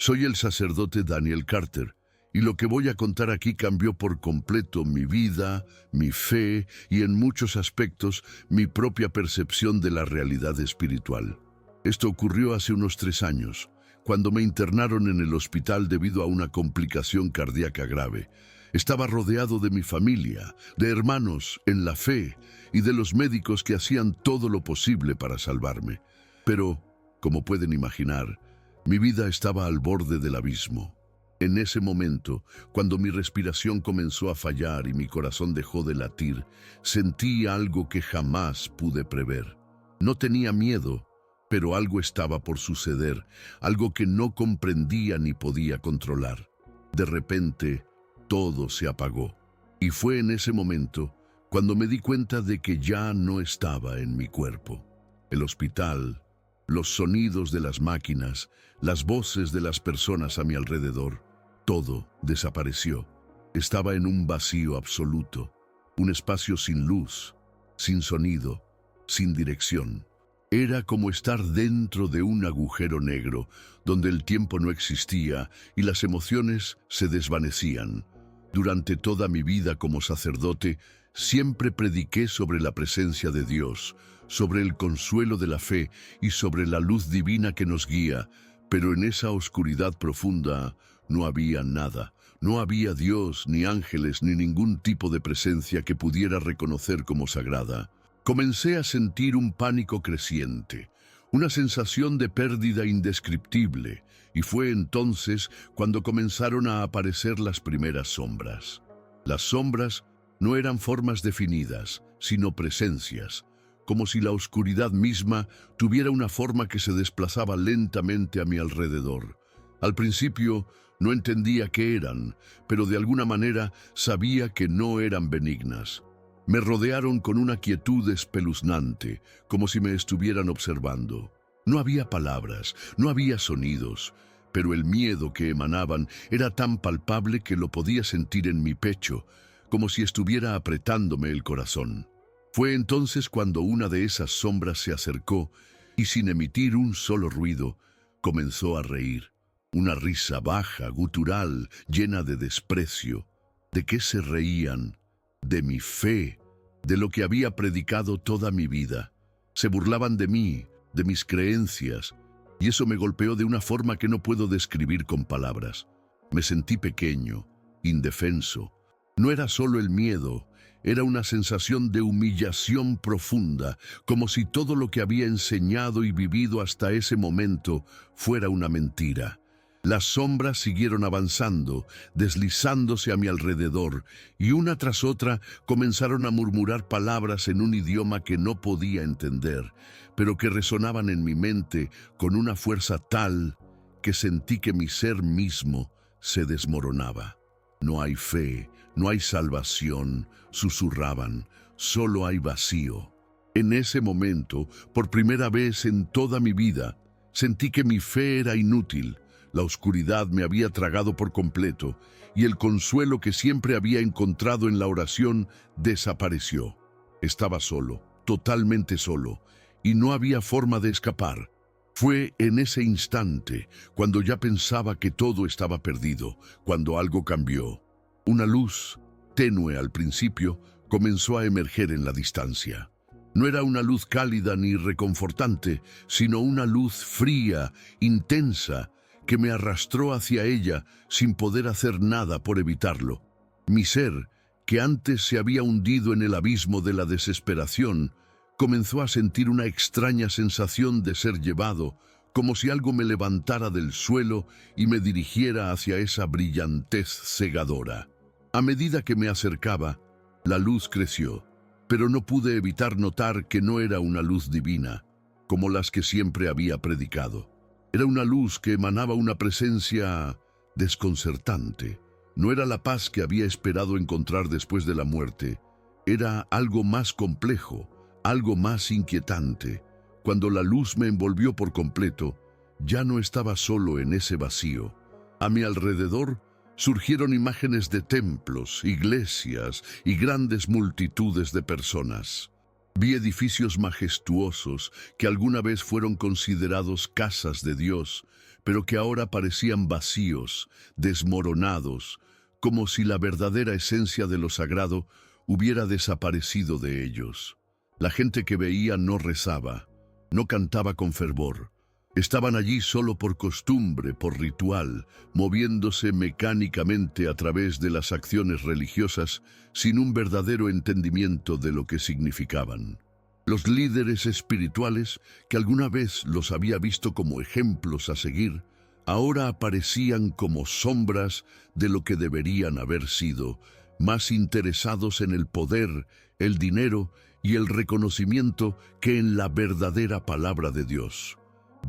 Soy el sacerdote Daniel Carter, y lo que voy a contar aquí cambió por completo mi vida, mi fe y en muchos aspectos mi propia percepción de la realidad espiritual. Esto ocurrió hace unos 3 años, cuando me internaron en el hospital debido a una complicación cardíaca grave. Estaba rodeado de mi familia, de hermanos en la fe y de los médicos que hacían todo lo posible para salvarme. Pero, como pueden imaginar, mi vida estaba al borde del abismo. En ese momento, cuando mi respiración comenzó a fallar y mi corazón dejó de latir, sentí algo que jamás pude prever. No tenía miedo, pero algo estaba por suceder, algo que no comprendía ni podía controlar. De repente, todo se apagó. Y fue en ese momento cuando me di cuenta de que ya no estaba en mi cuerpo. El hospital, los sonidos de las máquinas, las voces de las personas a mi alrededor, todo desapareció. Estaba en un vacío absoluto, un espacio sin luz, sin sonido, sin dirección. Era como estar dentro de un agujero negro, donde el tiempo no existía y las emociones se desvanecían. Durante toda mi vida como sacerdote, siempre prediqué sobre la presencia de Dios, sobre el consuelo de la fe y sobre la luz divina que nos guía, pero en esa oscuridad profunda no había nada. No había Dios, ni ángeles, ni ningún tipo de presencia que pudiera reconocer como sagrada. Comencé a sentir un pánico creciente, una sensación de pérdida indescriptible, y fue entonces cuando comenzaron a aparecer las primeras sombras. Las sombras no eran formas definidas, sino presencias, como si la oscuridad misma tuviera una forma que se desplazaba lentamente a mi alrededor. Al principio no entendía qué eran, pero de alguna manera sabía que no eran benignas. Me rodearon con una quietud espeluznante, como si me estuvieran observando. No había palabras, no había sonidos, pero el miedo que emanaban era tan palpable que lo podía sentir en mi pecho, como si estuviera apretándome el corazón. Fue entonces cuando una de esas sombras se acercó y, sin emitir un solo ruido, comenzó a reír. Una risa baja, gutural, llena de desprecio. ¿De qué se reían? De mi fe, de lo que había predicado toda mi vida. Se burlaban de mí, de mis creencias, y eso me golpeó de una forma que no puedo describir con palabras. Me sentí pequeño, indefenso. No era solo el miedo, era una sensación de humillación profunda, como si todo lo que había enseñado y vivido hasta ese momento fuera una mentira. Las sombras siguieron avanzando, deslizándose a mi alrededor, y una tras otra comenzaron a murmurar palabras en un idioma que no podía entender, pero que resonaban en mi mente con una fuerza tal que sentí que mi ser mismo se desmoronaba. No hay fe, no hay salvación, susurraban, solo hay vacío. En ese momento, por primera vez en toda mi vida, sentí que mi fe era inútil. La oscuridad me había tragado por completo y el consuelo que siempre había encontrado en la oración desapareció. Estaba solo, totalmente solo, y no había forma de escapar. Fue en ese instante, cuando ya pensaba que todo estaba perdido, cuando algo cambió. Una luz, tenue al principio, comenzó a emerger en la distancia. No era una luz cálida ni reconfortante, sino una luz fría, intensa, que me arrastró hacia ella sin poder hacer nada por evitarlo. Mi ser, que antes se había hundido en el abismo de la desesperación, comenzó a sentir una extraña sensación de ser llevado, como si algo me levantara del suelo y me dirigiera hacia esa brillantez cegadora. A medida que me acercaba, la luz creció, pero no pude evitar notar que no era una luz divina, como las que siempre había predicado. Era una luz que emanaba una presencia desconcertante. No era la paz que había esperado encontrar después de la muerte. Era algo más complejo, algo más inquietante. Cuando la luz me envolvió por completo, ya no estaba solo en ese vacío. A mi alrededor surgieron imágenes de templos, iglesias y grandes multitudes de personas. Vi edificios majestuosos que alguna vez fueron considerados casas de Dios, pero que ahora parecían vacíos, desmoronados, como si la verdadera esencia de lo sagrado hubiera desaparecido de ellos. La gente que veía no rezaba, no cantaba con fervor. Estaban allí solo por costumbre, por ritual, moviéndose mecánicamente a través de las acciones religiosas sin un verdadero entendimiento de lo que significaban. Los líderes espirituales, que alguna vez los había visto como ejemplos a seguir, ahora aparecían como sombras de lo que deberían haber sido, más interesados en el poder, el dinero y el reconocimiento que en la verdadera palabra de Dios.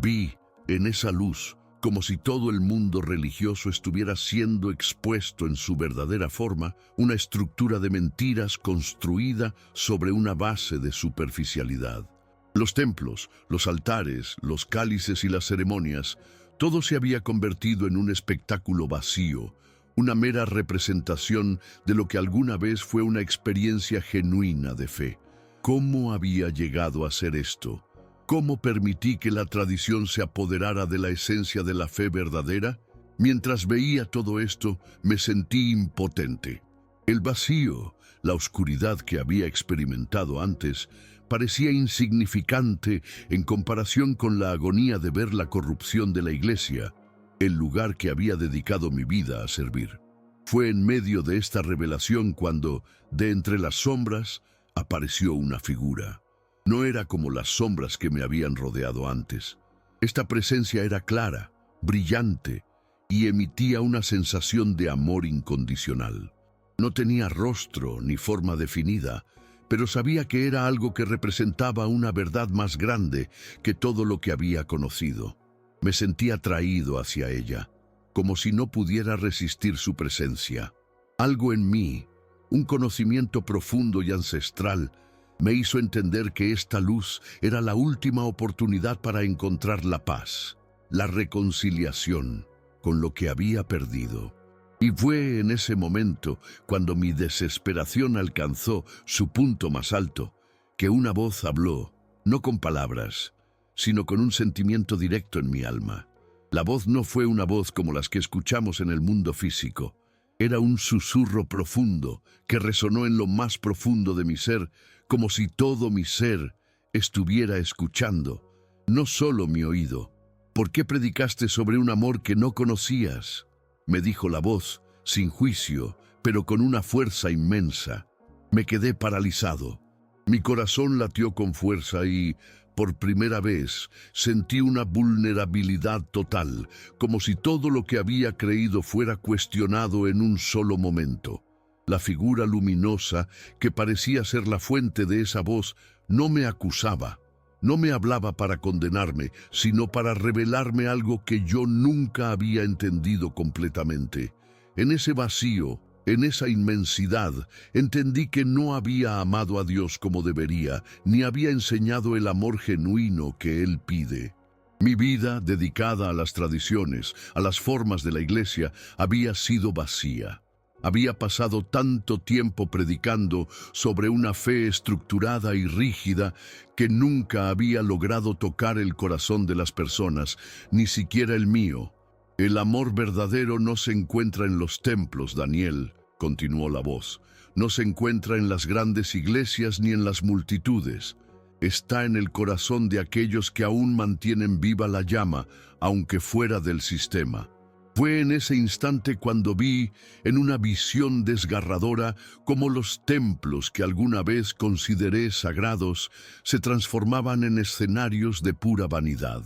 Vi en esa luz como si todo el mundo religioso estuviera siendo expuesto en su verdadera forma, una estructura de mentiras construida sobre una base de superficialidad. Los templos, los altares, los cálices y las ceremonias, todo se había convertido en un espectáculo vacío, una mera representación de lo que alguna vez fue una experiencia genuina de fe. ¿Cómo había llegado a ser esto? ¿Cómo permití que la tradición se apoderara de la esencia de la fe verdadera? Mientras veía todo esto, me sentí impotente. El vacío, la oscuridad que había experimentado antes, parecía insignificante en comparación con la agonía de ver la corrupción de la iglesia, el lugar que había dedicado mi vida a servir. Fue en medio de esta revelación cuando, de entre las sombras, apareció una figura. No era como las sombras que me habían rodeado antes. Esta presencia era clara, brillante, y emitía una sensación de amor incondicional. No tenía rostro ni forma definida, pero sabía que era algo que representaba una verdad más grande que todo lo que había conocido. Me sentí atraído hacia ella, como si no pudiera resistir su presencia. Algo en mí, un conocimiento profundo y ancestral, me hizo entender que esta luz era la última oportunidad para encontrar la paz, la reconciliación con lo que había perdido. Y fue en ese momento, cuando mi desesperación alcanzó su punto más alto, que una voz habló, no con palabras, sino con un sentimiento directo en mi alma. La voz no fue una voz como las que escuchamos en el mundo físico. Era un susurro profundo que resonó en lo más profundo de mi ser, como si todo mi ser estuviera escuchando, no solo mi oído. ¿Por qué predicaste sobre un amor que no conocías?, me dijo la voz, sin juicio, pero con una fuerza inmensa. Me quedé paralizado. Mi corazón latió con fuerza y, por primera vez, sentí una vulnerabilidad total, como si todo lo que había creído fuera cuestionado en un solo momento. La figura luminosa, que parecía ser la fuente de esa voz, no me acusaba. No me hablaba para condenarme, sino para revelarme algo que yo nunca había entendido completamente. En ese vacío, en esa inmensidad, entendí que no había amado a Dios como debería, ni había enseñado el amor genuino que Él pide. Mi vida, dedicada a las tradiciones, a las formas de la iglesia, había sido vacía. Había pasado tanto tiempo predicando sobre una fe estructurada y rígida que nunca había logrado tocar el corazón de las personas, ni siquiera el mío. El amor verdadero no se encuentra en los templos, Daniel, continuó la voz. No se encuentra en las grandes iglesias ni en las multitudes. Está en el corazón de aquellos que aún mantienen viva la llama, aunque fuera del sistema. Fue en ese instante cuando vi, en una visión desgarradora, cómo los templos que alguna vez consideré sagrados se transformaban en escenarios de pura vanidad.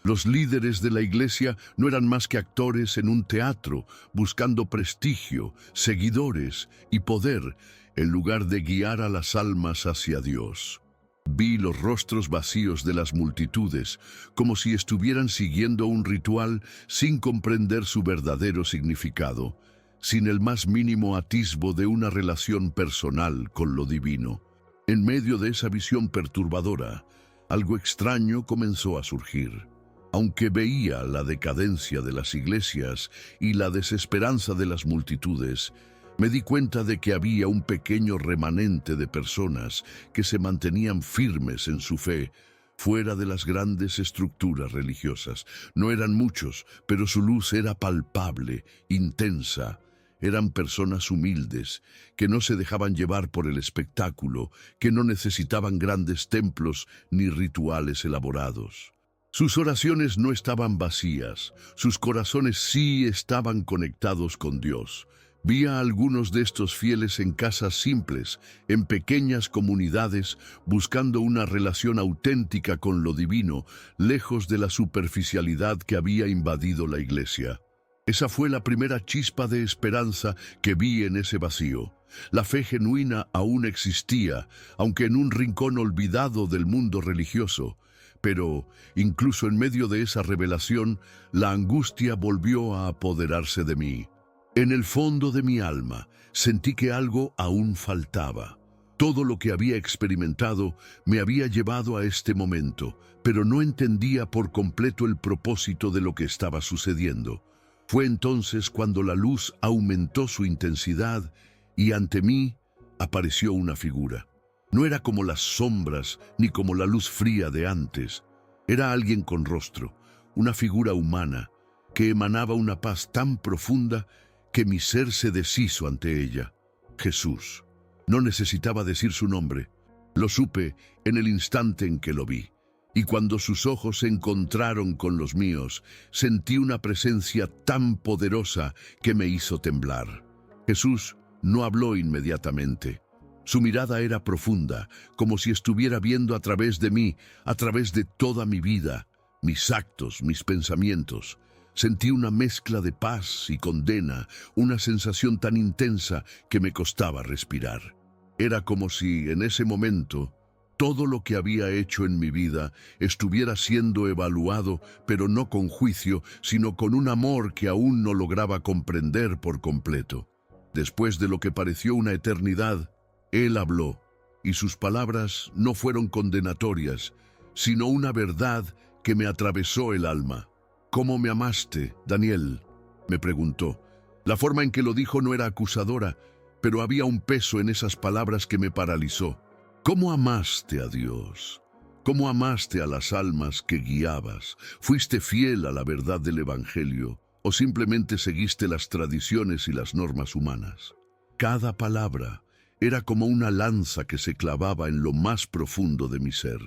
Los líderes de la iglesia no eran más que actores en un teatro, buscando prestigio, seguidores y poder, en lugar de guiar a las almas hacia Dios. Vi los rostros vacíos de las multitudes, como si estuvieran siguiendo un ritual sin comprender su verdadero significado, sin el más mínimo atisbo de una relación personal con lo divino. En medio de esa visión perturbadora, algo extraño comenzó a surgir. Aunque veía la decadencia de las iglesias y la desesperanza de las multitudes, me di cuenta de que había un pequeño remanente de personas que se mantenían firmes en su fe, fuera de las grandes estructuras religiosas. No eran muchos, pero su luz era palpable, intensa. Eran personas humildes, que no se dejaban llevar por el espectáculo, que no necesitaban grandes templos ni rituales elaborados. Sus oraciones no estaban vacías, sus corazones sí estaban conectados con Dios. Vi a algunos de estos fieles en casas simples, en pequeñas comunidades, buscando una relación auténtica con lo divino, lejos de la superficialidad que había invadido la iglesia. Esa fue la primera chispa de esperanza que vi en ese vacío. La fe genuina aún existía, aunque en un rincón olvidado del mundo religioso. Pero, incluso en medio de esa revelación, la angustia volvió a apoderarse de mí. En el fondo de mi alma, sentí que algo aún faltaba. Todo lo que había experimentado me había llevado a este momento, pero no entendía por completo el propósito de lo que estaba sucediendo. Fue entonces cuando la luz aumentó su intensidad y ante mí apareció una figura. No era como las sombras ni como la luz fría de antes. Era alguien con rostro, una figura humana, que emanaba una paz tan profunda que mi ser se deshizo ante ella. Jesús. No necesitaba decir su nombre. Lo supe en el instante en que lo vi. Y cuando sus ojos se encontraron con los míos, sentí una presencia tan poderosa que me hizo temblar. Jesús no habló inmediatamente. Su mirada era profunda, como si estuviera viendo a través de mí, a través de toda mi vida, mis actos, mis pensamientos. Sentí una mezcla de paz y condena, una sensación tan intensa que me costaba respirar. Era como si, en ese momento, todo lo que había hecho en mi vida estuviera siendo evaluado, pero no con juicio, sino con un amor que aún no lograba comprender por completo. Después de lo que pareció una eternidad, Él habló, y sus palabras no fueron condenatorias, sino una verdad que me atravesó el alma. «¿Cómo me amaste, Daniel?», me preguntó. La forma en que lo dijo no era acusadora, pero había un peso en esas palabras que me paralizó. ¿Cómo amaste a Dios? ¿Cómo amaste a las almas que guiabas? ¿Fuiste fiel a la verdad del Evangelio o simplemente seguiste las tradiciones y las normas humanas? Cada palabra era como una lanza que se clavaba en lo más profundo de mi ser.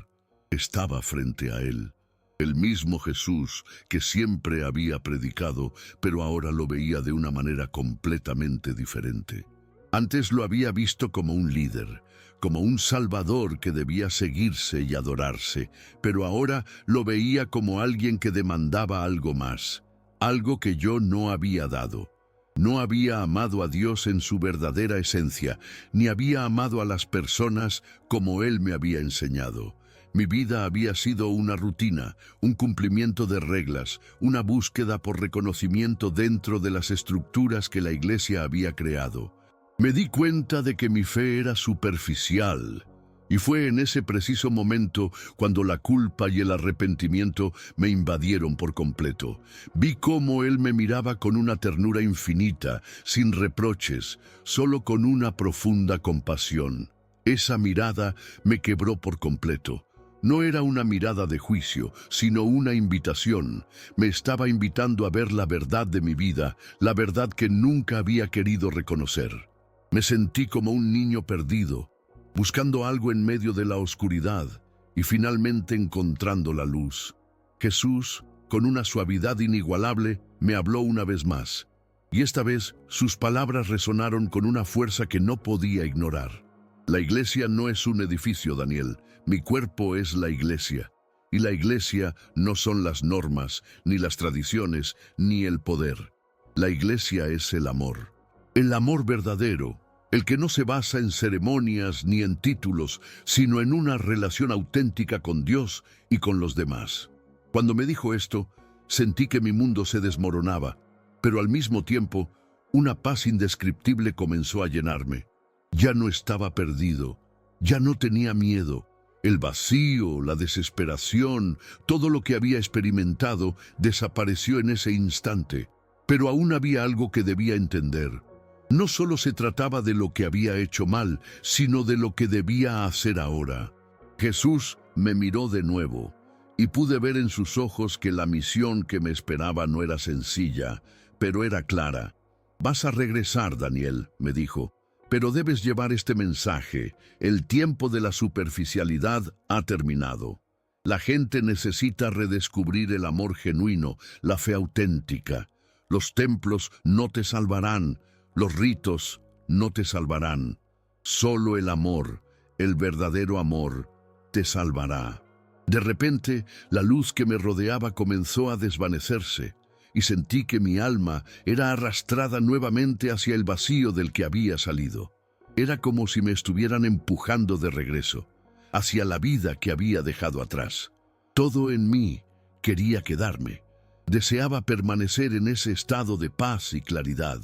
Estaba frente a Él, el mismo Jesús que siempre había predicado, pero ahora lo veía de una manera completamente diferente. Antes lo había visto como un líder, como un salvador que debía seguirse y adorarse, pero ahora lo veía como alguien que demandaba algo más, algo que yo no había dado. No había amado a Dios en su verdadera esencia, ni había amado a las personas como Él me había enseñado. Mi vida había sido una rutina, un cumplimiento de reglas, una búsqueda por reconocimiento dentro de las estructuras que la Iglesia había creado. Me di cuenta de que mi fe era superficial, y fue en ese preciso momento cuando la culpa y el arrepentimiento me invadieron por completo. Vi cómo Él me miraba con una ternura infinita, sin reproches, solo con una profunda compasión. Esa mirada me quebró por completo. No era una mirada de juicio, sino una invitación. Me estaba invitando a ver la verdad de mi vida, la verdad que nunca había querido reconocer. Me sentí como un niño perdido, buscando algo en medio de la oscuridad y finalmente encontrando la luz. Jesús, con una suavidad inigualable, me habló una vez más, y esta vez sus palabras resonaron con una fuerza que no podía ignorar. La iglesia no es un edificio, Daniel. Mi cuerpo es la iglesia. Y la iglesia no son las normas, ni las tradiciones, ni el poder. La iglesia es el amor. El amor verdadero, el que no se basa en ceremonias ni en títulos, sino en una relación auténtica con Dios y con los demás. Cuando me dijo esto, sentí que mi mundo se desmoronaba, pero al mismo tiempo, una paz indescriptible comenzó a llenarme. Ya no estaba perdido, ya no tenía miedo. El vacío, la desesperación, todo lo que había experimentado desapareció en ese instante. Pero aún había algo que debía entender. No solo se trataba de lo que había hecho mal, sino de lo que debía hacer ahora. Jesús me miró de nuevo y pude ver en sus ojos que la misión que me esperaba no era sencilla, pero era clara. «Vas a regresar, Daniel», me dijo, «pero debes llevar este mensaje. El tiempo de la superficialidad ha terminado. La gente necesita redescubrir el amor genuino, la fe auténtica. Los templos no te salvarán, los ritos no te salvarán. Solo el amor, el verdadero amor, te salvará». De repente, la luz que me rodeaba comenzó a desvanecerse y sentí que mi alma era arrastrada nuevamente hacia el vacío del que había salido. Era como si me estuvieran empujando de regreso, hacia la vida que había dejado atrás. Todo en mí quería quedarme. Deseaba permanecer en ese estado de paz y claridad.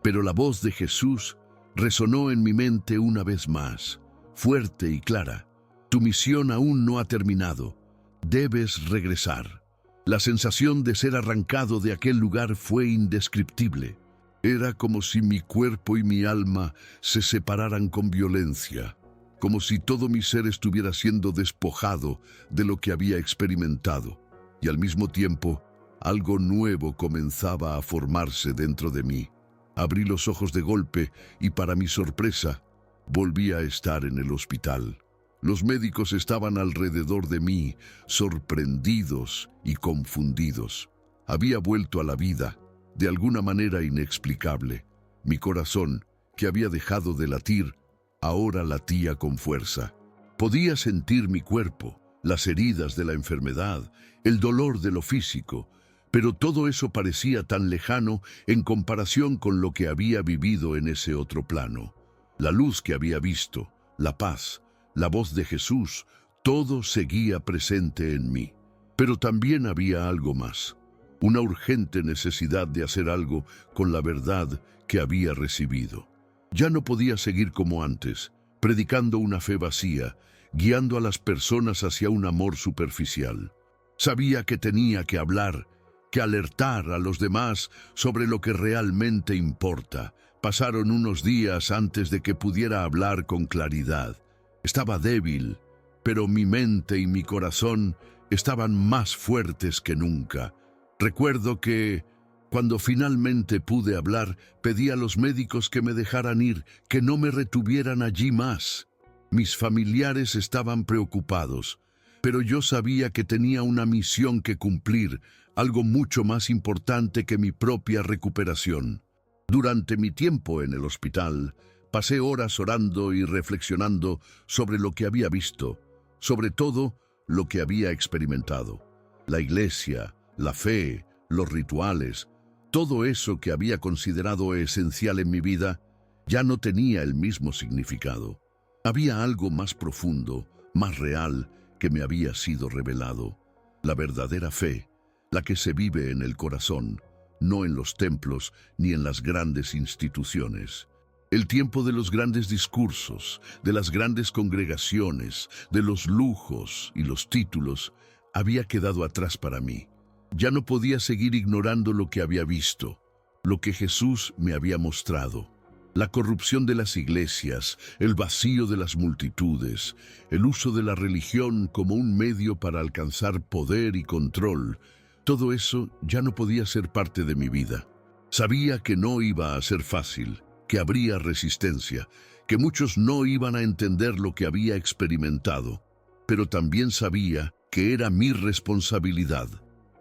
Pero la voz de Jesús resonó en mi mente una vez más, fuerte y clara. «Tu misión aún no ha terminado. Debes regresar». La sensación de ser arrancado de aquel lugar fue indescriptible. Era como si mi cuerpo y mi alma se separaran con violencia, como si todo mi ser estuviera siendo despojado de lo que había experimentado, y al mismo tiempo, algo nuevo comenzaba a formarse dentro de mí. Abrí los ojos de golpe y, para mi sorpresa, volví a estar en el hospital. Los médicos estaban alrededor de mí, sorprendidos y confundidos. Había vuelto a la vida, de alguna manera inexplicable. Mi corazón, que había dejado de latir, ahora latía con fuerza. Podía sentir mi cuerpo, las heridas de la enfermedad, el dolor de lo físico, pero todo eso parecía tan lejano en comparación con lo que había vivido en ese otro plano. La luz que había visto, la paz, la voz de Jesús, todo seguía presente en mí. Pero también había algo más, una urgente necesidad de hacer algo con la verdad que había recibido. Ya no podía seguir como antes, predicando una fe vacía, guiando a las personas hacia un amor superficial. Sabía que tenía que hablar, que alertar a los demás sobre lo que realmente importa. Pasaron unos días antes de que pudiera hablar con claridad. Estaba débil, pero mi mente y mi corazón estaban más fuertes que nunca. Recuerdo que, cuando finalmente pude hablar, pedí a los médicos que me dejaran ir, que no me retuvieran allí más. Mis familiares estaban preocupados, pero yo sabía que tenía una misión que cumplir, algo mucho más importante que mi propia recuperación. Durante mi tiempo en el hospital, pasé horas orando y reflexionando sobre lo que había visto, sobre todo lo que había experimentado. La iglesia, la fe, los rituales, todo eso que había considerado esencial en mi vida, ya no tenía el mismo significado. Había algo más profundo, más real, que me había sido revelado. La verdadera fe, la que se vive en el corazón, no en los templos ni en las grandes instituciones. El tiempo de los grandes discursos, de las grandes congregaciones, de los lujos y los títulos, había quedado atrás para mí. Ya no podía seguir ignorando lo que había visto, lo que Jesús me había mostrado. La corrupción de las iglesias, el vacío de las multitudes, el uso de la religión como un medio para alcanzar poder y control, todo eso ya no podía ser parte de mi vida. Sabía que no iba a ser fácil, que habría resistencia, que muchos no iban a entender lo que había experimentado, pero también sabía que era mi responsabilidad.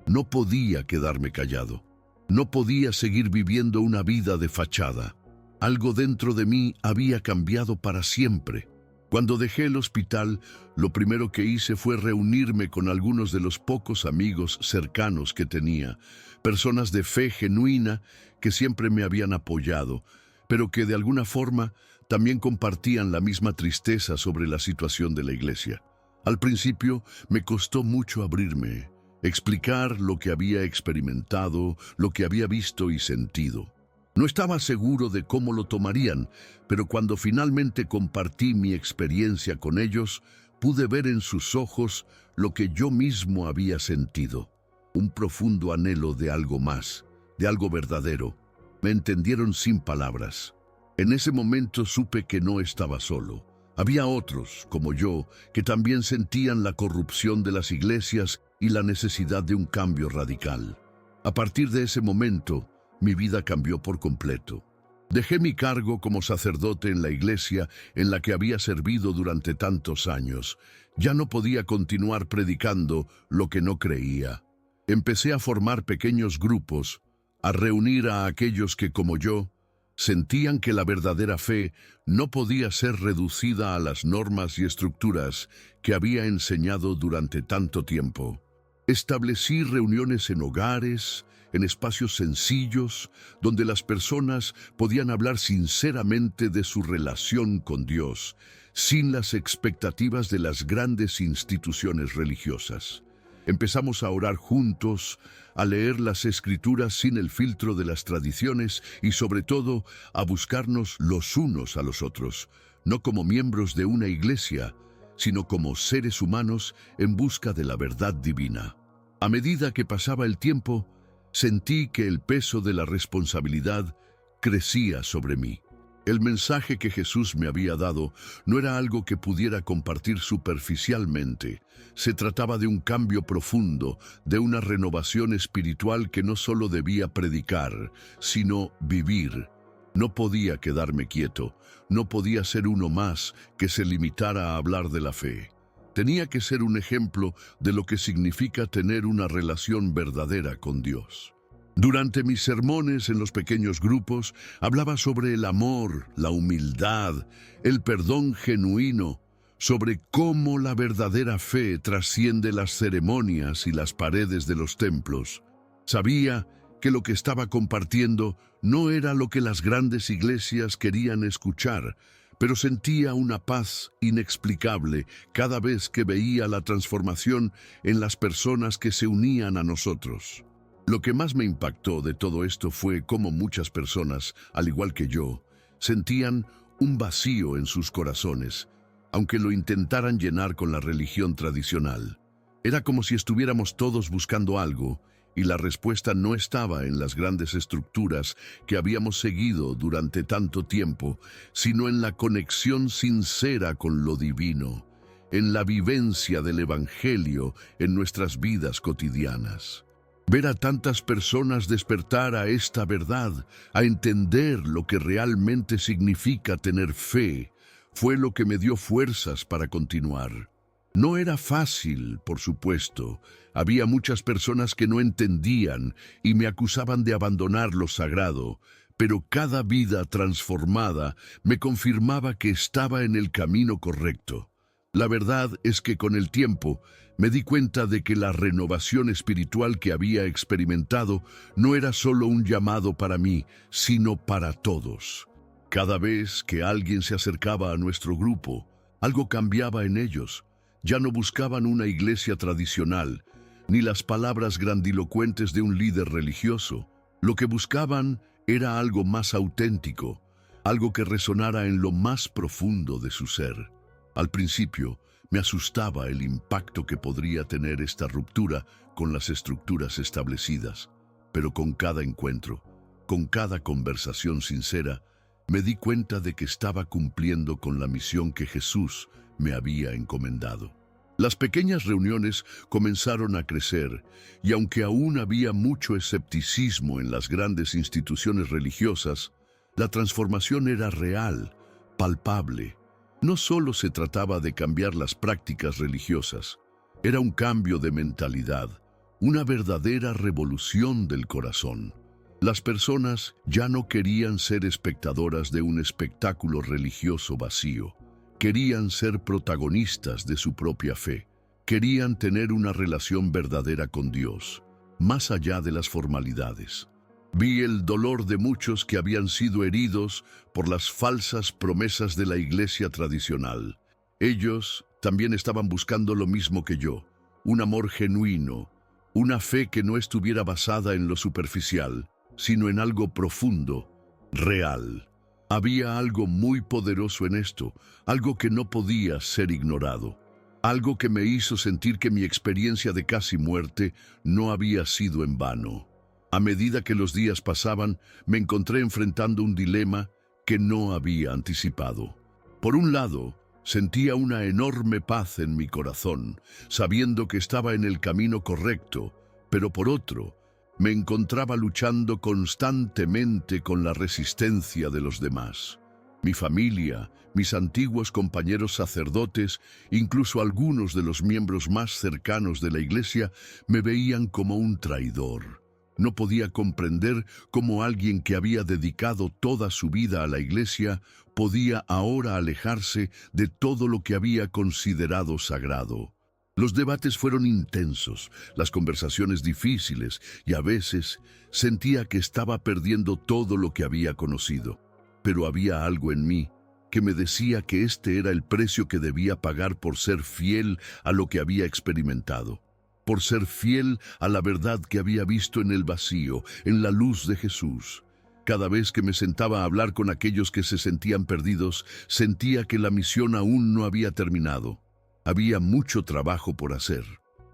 No podía quedarme callado. No podía seguir viviendo una vida de fachada. Algo dentro de mí había cambiado para siempre. Cuando dejé el hospital, lo primero que hice fue reunirme con algunos de los pocos amigos cercanos que tenía, personas de fe genuina que siempre me habían apoyado, pero que de alguna forma también compartían la misma tristeza sobre la situación de la iglesia. Al principio me costó mucho abrirme, explicar lo que había experimentado, lo que había visto y sentido. No estaba seguro de cómo lo tomarían, pero cuando finalmente compartí mi experiencia con ellos, pude ver en sus ojos lo que yo mismo había sentido, un profundo anhelo de algo más, de algo verdadero. Me entendieron sin palabras. En ese momento supe que no estaba solo. Había otros, como yo, que también sentían la corrupción de las iglesias y la necesidad de un cambio radical. A partir de ese momento, mi vida cambió por completo. Dejé mi cargo como sacerdote en la iglesia en la que había servido durante tantos años. Ya no podía continuar predicando lo que no creía. Empecé a formar pequeños grupos, a reunir a aquellos que, como yo, sentían que la verdadera fe no podía ser reducida a las normas y estructuras que había enseñado durante tanto tiempo. Establecí reuniones en hogares, en espacios sencillos, donde las personas podían hablar sinceramente de su relación con Dios, sin las expectativas de las grandes instituciones religiosas. Empezamos a orar juntos, a leer las Escrituras sin el filtro de las tradiciones y, sobre todo, a buscarnos los unos a los otros, no como miembros de una iglesia, sino como seres humanos en busca de la verdad divina. A medida que pasaba el tiempo, sentí que el peso de la responsabilidad crecía sobre mí. El mensaje que Jesús me había dado no era algo que pudiera compartir superficialmente. Se trataba de un cambio profundo, de una renovación espiritual que no solo debía predicar, sino vivir. No podía quedarme quieto, no podía ser uno más que se limitara a hablar de la fe. Tenía que ser un ejemplo de lo que significa tener una relación verdadera con Dios. Durante mis sermones en los pequeños grupos, hablaba sobre el amor, la humildad, el perdón genuino, sobre cómo la verdadera fe trasciende las ceremonias y las paredes de los templos. Sabía que lo que estaba compartiendo no era lo que las grandes iglesias querían escuchar, pero sentía una paz inexplicable cada vez que veía la transformación en las personas que se unían a nosotros. Lo que más me impactó de todo esto fue cómo muchas personas, al igual que yo, sentían un vacío en sus corazones, aunque lo intentaran llenar con la religión tradicional. Era como si estuviéramos todos buscando algo, y la respuesta no estaba en las grandes estructuras que habíamos seguido durante tanto tiempo, sino en la conexión sincera con lo divino, en la vivencia del Evangelio en nuestras vidas cotidianas. Ver a tantas personas despertar a esta verdad, a entender lo que realmente significa tener fe, fue lo que me dio fuerzas para continuar. No era fácil, por supuesto. Había muchas personas que no entendían y me acusaban de abandonar lo sagrado, pero cada vida transformada me confirmaba que estaba en el camino correcto. La verdad es que con el tiempo me di cuenta de que la renovación espiritual que había experimentado no era solo un llamado para mí, sino para todos. Cada vez que alguien se acercaba a nuestro grupo, algo cambiaba en ellos. Ya no buscaban una iglesia tradicional, ni las palabras grandilocuentes de un líder religioso. Lo que buscaban era algo más auténtico, algo que resonara en lo más profundo de su ser. Al principio, me asustaba el impacto que podría tener esta ruptura con las estructuras establecidas, pero con cada encuentro, con cada conversación sincera, me di cuenta de que estaba cumpliendo con la misión que Jesús me había encomendado. Las pequeñas reuniones comenzaron a crecer, y aunque aún había mucho escepticismo en las grandes instituciones religiosas, la transformación era real, palpable. No solo se trataba de cambiar las prácticas religiosas, era un cambio de mentalidad, una verdadera revolución del corazón. Las personas ya no querían ser espectadoras de un espectáculo religioso vacío. Querían ser protagonistas de su propia fe. Querían tener una relación verdadera con Dios, más allá de las formalidades. Vi el dolor de muchos que habían sido heridos por las falsas promesas de la iglesia tradicional. Ellos también estaban buscando lo mismo que yo, un amor genuino, una fe que no estuviera basada en lo superficial, sino en algo profundo, real. Había algo muy poderoso en esto, algo que no podía ser ignorado, algo que me hizo sentir que mi experiencia de casi muerte no había sido en vano. A medida que los días pasaban, me encontré enfrentando un dilema que no había anticipado. Por un lado, Sentía una enorme paz en mi corazón, sabiendo que estaba en el camino correcto, pero por otro, me encontraba luchando constantemente con la resistencia de los demás. Mi familia, mis antiguos compañeros sacerdotes, incluso algunos de los miembros más cercanos de la iglesia, me veían como un traidor. No podía comprender cómo alguien que había dedicado toda su vida a la iglesia podía ahora alejarse de todo lo que había considerado sagrado. Los debates fueron intensos, las conversaciones difíciles, y a veces sentía que estaba perdiendo todo lo que había conocido. Pero había algo en mí que me decía que este era el precio que debía pagar por ser fiel a lo que había experimentado, por ser fiel a la verdad que había visto en el vacío, en la luz de Jesús. Cada vez que me sentaba a hablar con aquellos que se sentían perdidos, sentía que la misión aún no había terminado. Había mucho trabajo por hacer.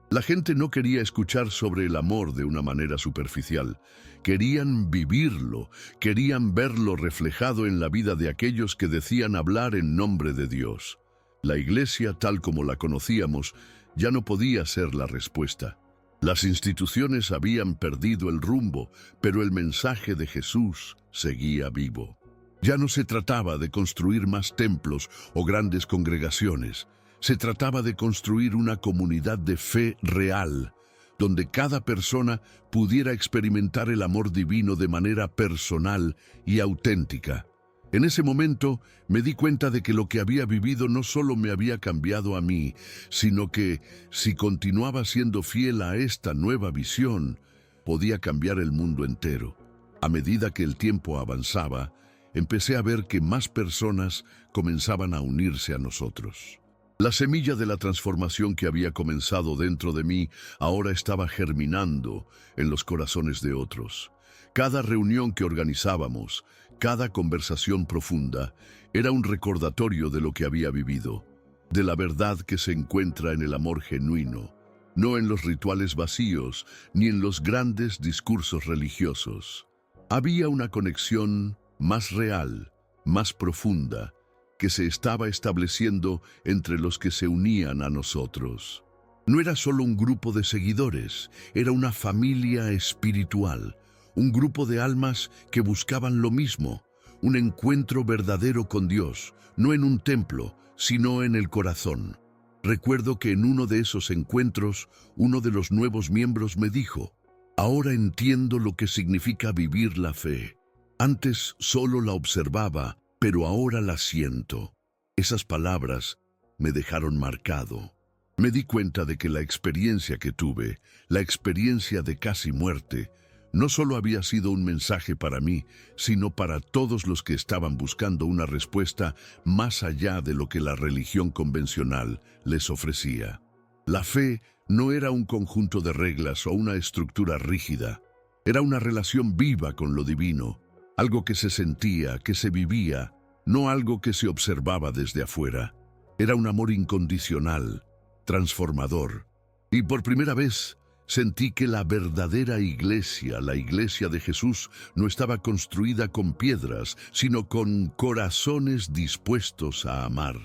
La gente no quería escuchar sobre el amor de una manera superficial. Querían vivirlo, querían verlo reflejado en la vida de aquellos que decían hablar en nombre de Dios. La iglesia, tal como la conocíamos, ya no podía ser la respuesta. Las instituciones habían perdido el rumbo, pero el mensaje de Jesús seguía vivo. Ya no se trataba de construir más templos o grandes congregaciones. Se trataba de construir una comunidad de fe real, donde cada persona pudiera experimentar el amor divino de manera personal y auténtica. En ese momento me di cuenta de que lo que había vivido no solo me había cambiado a mí, sino que, si continuaba siendo fiel a esta nueva visión, podía cambiar el mundo entero. A medida que el tiempo avanzaba, empecé a ver que más personas comenzaban a unirse a nosotros. La semilla de la transformación que había comenzado dentro de mí ahora estaba germinando en los corazones de otros. Cada reunión que organizábamos, cada conversación profunda, era un recordatorio de lo que había vivido, de la verdad que se encuentra en el amor genuino, no en los rituales vacíos ni en los grandes discursos religiosos. Había una conexión más real, más profunda, que se estaba estableciendo entre los que se unían a nosotros. No era solo un grupo de seguidores, era una familia espiritual, un grupo de almas que buscaban lo mismo, un encuentro verdadero con Dios, no en un templo, sino en el corazón. Recuerdo que en uno de esos encuentros, uno de los nuevos miembros me dijo: «Ahora entiendo lo que significa vivir la fe. Antes solo la observaba, pero ahora la siento». Esas palabras me dejaron marcado. Me di cuenta de que la experiencia que tuve, la experiencia de casi muerte, no solo había sido un mensaje para mí, sino para todos los que estaban buscando una respuesta más allá de lo que la religión convencional les ofrecía. La fe no era un conjunto de reglas o una estructura rígida. Era una relación viva con lo divino, algo que se sentía, que se vivía, no algo que se observaba desde afuera. Era un amor incondicional, transformador. Y por primera vez sentí que la verdadera iglesia, la iglesia de Jesús, no estaba construida con piedras, sino con corazones dispuestos a amar.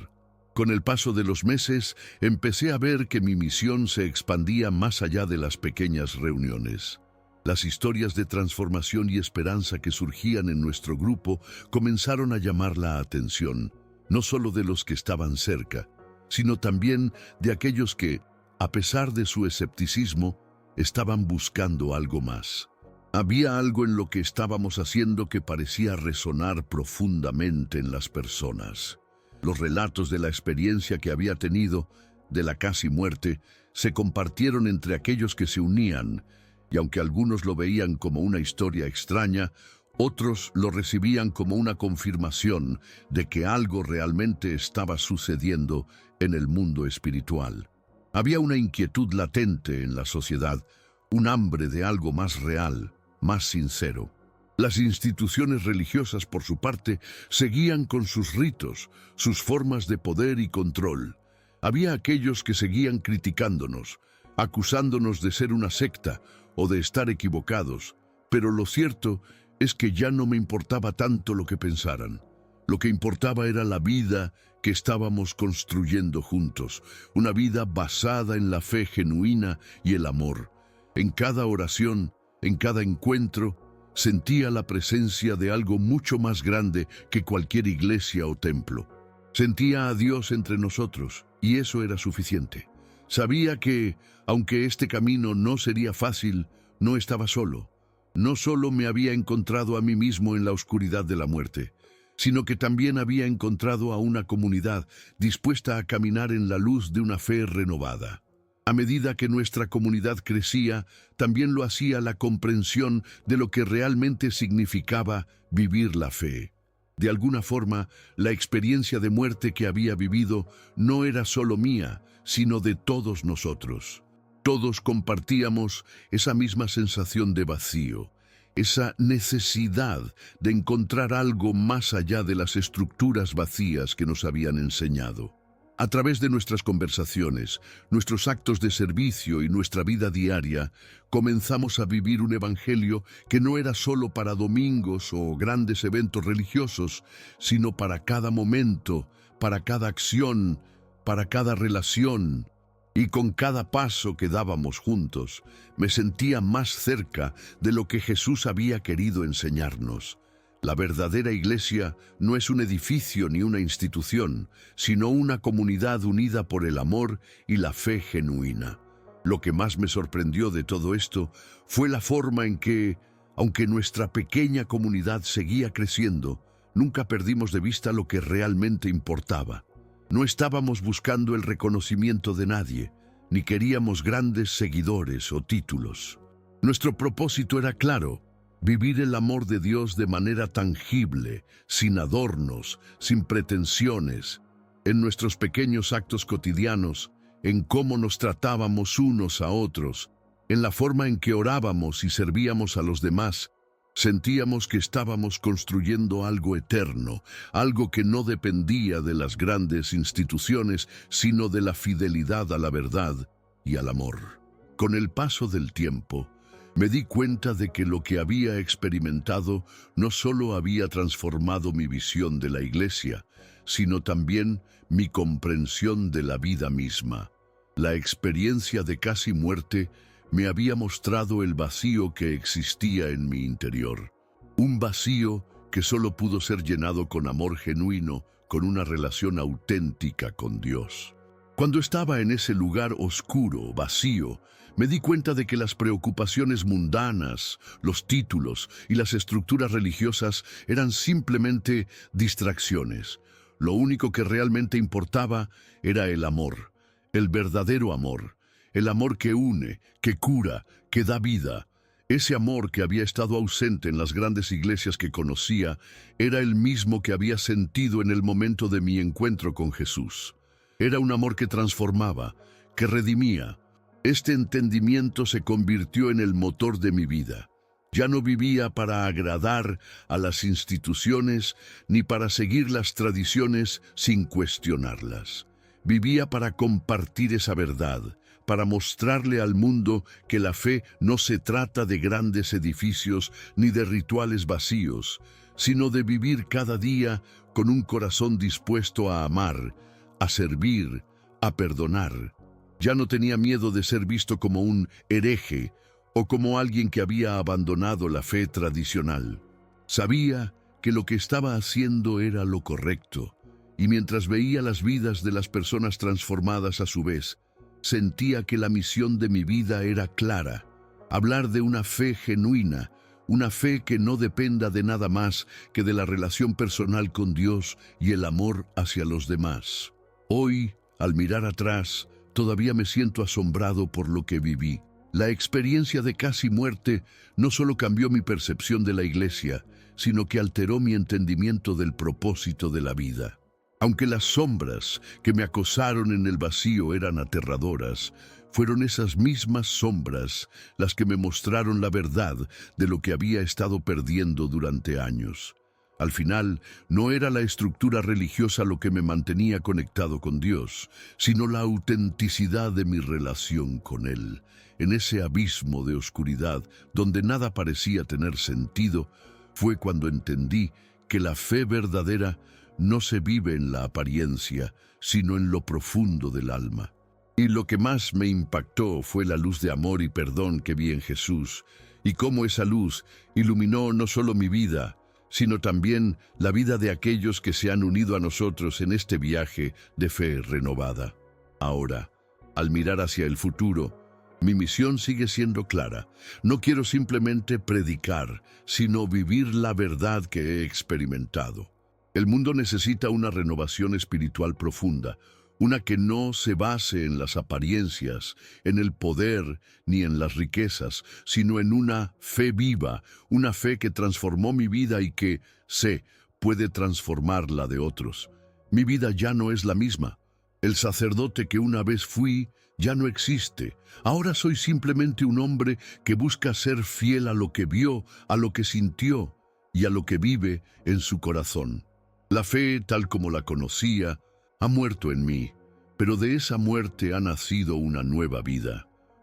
Con el paso de los meses, empecé a ver que mi misión se expandía más allá de las pequeñas reuniones. Las historias de transformación y esperanza que surgían en nuestro grupo comenzaron a llamar la atención, no solo de los que estaban cerca, sino también de aquellos que, a pesar de su escepticismo, estaban buscando algo más. Había algo en lo que estábamos haciendo que parecía resonar profundamente en las personas. Los relatos de la experiencia que había tenido, de la casi muerte, se compartieron entre aquellos que se unían, y aunque algunos lo veían como una historia extraña, otros lo recibían como una confirmación de que algo realmente estaba sucediendo en el mundo espiritual. Había una inquietud latente en la sociedad, un hambre de algo más real, más sincero. Las instituciones religiosas, por su parte, seguían con sus ritos, sus formas de poder y control. Había aquellos que seguían criticándonos, acusándonos de ser una secta o de estar equivocados, pero lo cierto es que ya no me importaba tanto lo que pensaran. Lo que importaba era la vida que estábamos construyendo juntos, una vida basada en la fe genuina y el amor. En cada oración, en cada encuentro, sentía la presencia de algo mucho más grande que cualquier iglesia o templo. Sentía a Dios entre nosotros, y eso era suficiente. Sabía que, aunque este camino no sería fácil, no estaba solo. No solo me había encontrado a mí mismo en la oscuridad de la muerte, sino que también había encontrado a una comunidad dispuesta a caminar en la luz de una fe renovada. A medida que nuestra comunidad crecía, también lo hacía la comprensión de lo que realmente significaba vivir la fe. De alguna forma, la experiencia de muerte que había vivido no era solo mía, sino de todos nosotros. Todos compartíamos esa misma sensación de vacío, esa necesidad de encontrar algo más allá de las estructuras vacías que nos habían enseñado. A través de nuestras conversaciones, nuestros actos de servicio y nuestra vida diaria, comenzamos a vivir un evangelio que no era solo para domingos o grandes eventos religiosos, sino para cada momento, para cada acción, para cada relación. Y con cada paso que dábamos juntos, me sentía más cerca de lo que Jesús había querido enseñarnos. La verdadera iglesia no es un edificio ni una institución, sino una comunidad unida por el amor y la fe genuina. Lo que más me sorprendió de todo esto fue la forma en que, aunque nuestra pequeña comunidad seguía creciendo, nunca perdimos de vista lo que realmente importaba. No estábamos buscando el reconocimiento de nadie, ni queríamos grandes seguidores o títulos. Nuestro propósito era claro: vivir el amor de Dios de manera tangible, sin adornos, sin pretensiones, en nuestros pequeños actos cotidianos, en cómo nos tratábamos unos a otros, en la forma en que orábamos y servíamos a los demás. Sentíamos que estábamos construyendo algo eterno, algo que no dependía de las grandes instituciones, sino de la fidelidad a la verdad y al amor. Con el paso del tiempo, me di cuenta de que lo que había experimentado no solo había transformado mi visión de la iglesia, sino también mi comprensión de la vida misma. La experiencia de casi muerte me había mostrado el vacío que existía en mi interior. Un vacío que solo pudo ser llenado con amor genuino, con una relación auténtica con Dios. Cuando estaba en ese lugar oscuro, vacío, me di cuenta de que las preocupaciones mundanas, los títulos y las estructuras religiosas eran simplemente distracciones. Lo único que realmente importaba era el amor, el verdadero amor, el amor que une, que cura, que da vida. Ese amor que había estado ausente en las grandes iglesias que conocía era el mismo que había sentido en el momento de mi encuentro con Jesús. Era un amor que transformaba, que redimía. Este entendimiento se convirtió en el motor de mi vida. Ya no vivía para agradar a las instituciones ni para seguir las tradiciones sin cuestionarlas. Vivía para compartir esa verdad, para mostrarle al mundo que la fe no se trata de grandes edificios ni de rituales vacíos, sino de vivir cada día con un corazón dispuesto a amar, a servir, a perdonar. Ya no tenía miedo de ser visto como un hereje o como alguien que había abandonado la fe tradicional. Sabía que lo que estaba haciendo era lo correcto, y mientras veía las vidas de las personas transformadas a su vez, sentía que la misión de mi vida era clara: hablar de una fe genuina, una fe que no dependa de nada más que de la relación personal con Dios y el amor hacia los demás. Hoy, al mirar atrás, todavía me siento asombrado por lo que viví. La experiencia de casi muerte no solo cambió mi percepción de la iglesia, sino que alteró mi entendimiento del propósito de la vida. Aunque las sombras que me acosaron en el vacío eran aterradoras, fueron esas mismas sombras las que me mostraron la verdad de lo que había estado perdiendo durante años. Al final, no era la estructura religiosa lo que me mantenía conectado con Dios, sino la autenticidad de mi relación con Él. En ese abismo de oscuridad, donde nada parecía tener sentido, fue cuando entendí que la fe verdadera no se vive en la apariencia, sino en lo profundo del alma. Y lo que más me impactó fue la luz de amor y perdón que vi en Jesús, y cómo esa luz iluminó no solo mi vida, sino también la vida de aquellos que se han unido a nosotros en este viaje de fe renovada. Ahora, al mirar hacia el futuro, mi misión sigue siendo clara. No quiero simplemente predicar, sino vivir la verdad que he experimentado. El mundo necesita una renovación espiritual profunda, una que no se base en las apariencias, en el poder ni en las riquezas, sino en una fe viva, una fe que transformó mi vida y que, sé, puede transformar la de otros. Mi vida ya no es la misma. El sacerdote que una vez fui ya no existe. Ahora soy simplemente un hombre que busca ser fiel a lo que vio, a lo que sintió y a lo que vive en su corazón. La fe, tal como la conocía, ha muerto en mí, pero de esa muerte ha nacido una nueva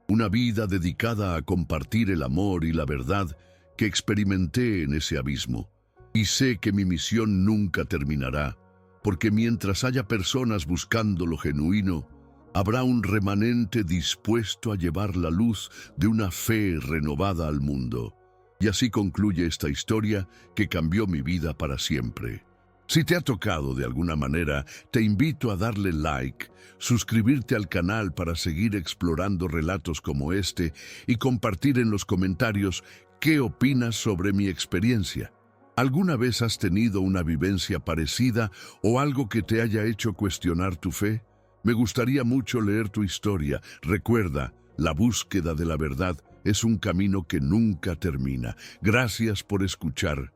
una vida dedicada a compartir el amor y la verdad que experimenté en ese abismo. Y sé que mi misión nunca terminará, porque mientras haya personas buscando lo genuino, habrá un remanente dispuesto a llevar la luz de una fe renovada al mundo. Y así concluye esta historia que cambió mi vida para siempre. Si te ha tocado de alguna manera, te invito a darle like, suscribirte al canal para seguir explorando relatos como este y compartir en los comentarios qué opinas sobre mi experiencia. ¿Alguna vez has tenido una vivencia parecida o algo que te haya hecho cuestionar tu fe? Me gustaría mucho leer tu historia. Recuerda, la búsqueda de la verdad es un camino que nunca termina. Gracias por escuchar.